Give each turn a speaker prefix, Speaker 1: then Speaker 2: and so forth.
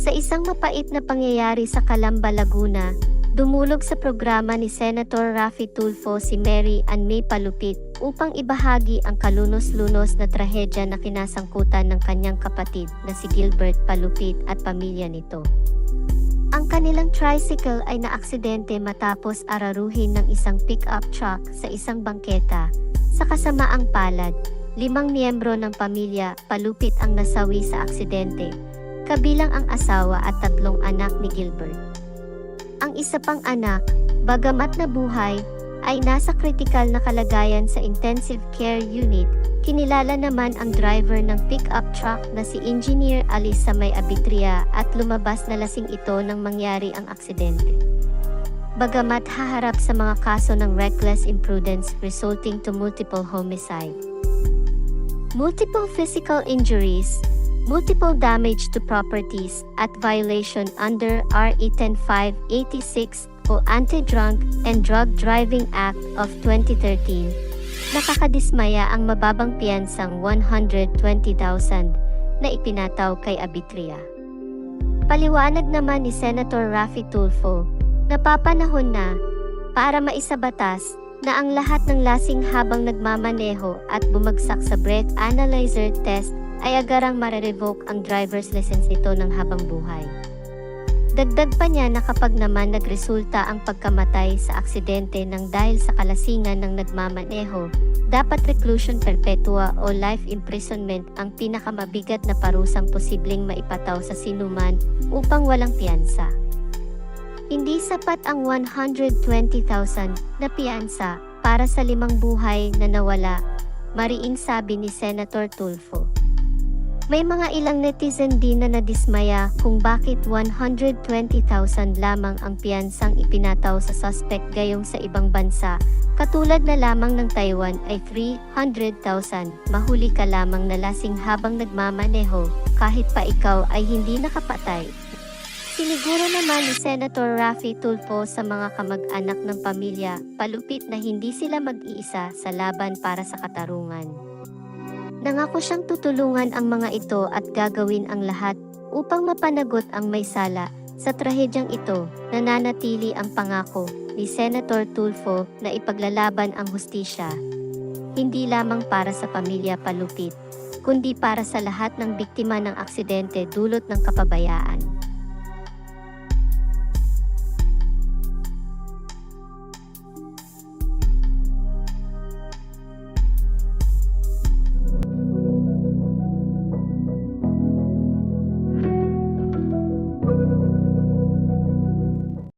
Speaker 1: Sa isang mapait na pangyayari sa Calamba, Laguna, dumulog sa programa ni Senator Raffy Tulfo si Mary Ann May Palupit upang ibahagi ang kalunos-lunos na trahedya na kinasangkutan ng kanyang kapatid na si Gilbert Palupit at pamilya nito. Ang kanilang tricycle ay naaksidente matapos araruhin ng isang pick-up truck sa isang bangketa. Sa kasamaang palad, 5 miyembro ng pamilya Palupit ang nasawi sa aksidente, kabilang ang asawa at 3 anak ni Gilbert. Ang isa pang anak, bagamat nabuhay, ay nasa kritikal na kalagayan sa intensive care unit. Kinilala naman ang driver ng pick-up truck na si Engineer Alice sa may Abitria at lumabas na lasing ito nang mangyari ang aksidente. Bagamat haharap sa mga kaso ng reckless imprudence resulting to multiple homicide, multiple physical injuries, multiple damage to properties at violation under RA 10586 o Anti-Drunk and Drug Driving Act of 2013, nakakadismaya ang mababang piyansang 120,000 na ipinataw kay Abitria. Paliwanag naman ni Senator Raffy Tulfo, napapanahon na para maisabatas na ang lahat ng lasing habang nagmamaneho at bumagsak sa breath analyzer test ay agarang mare-revoke ang driver's license nito ng habang buhay. Dagdag pa niya na kapag naman nagresulta ang pagkamatay sa aksidente ng dahil sa kalasingan ng nagmamaneho, dapat reclusion perpetua o life imprisonment ang pinakamabigat na parusang posibleng maipataw sa sinuman upang walang piyansa. Hindi sapat ang 120,000 na piyansa para sa 5 buhay na nawala, mariing sabi ni Senator Tulfo. May mga ilang netizen din na nadismaya kung bakit 120,000 lamang ang piyansang ipinataw sa suspect gayong sa ibang bansa, katulad na lamang ng Taiwan ay 300,000, mahuli ka lamang na lasing habang nagmamaneho, kahit pa ikaw ay hindi nakapatay. Siniguro naman ni Senator Raffy Tulfo sa mga kamag-anak ng pamilya Palupit na hindi sila mag-iisa sa laban para sa katarungan. Nangako siyang tutulungan ang mga ito at gagawin ang lahat upang mapanagot ang may sala sa trahedyang ito. Nananatili ang pangako ni Senator Tulfo na ipaglalaban ang hustisya, hindi lamang para sa pamilya Palupit, kundi para sa lahat ng biktima ng aksidente dulot ng kapabayaan.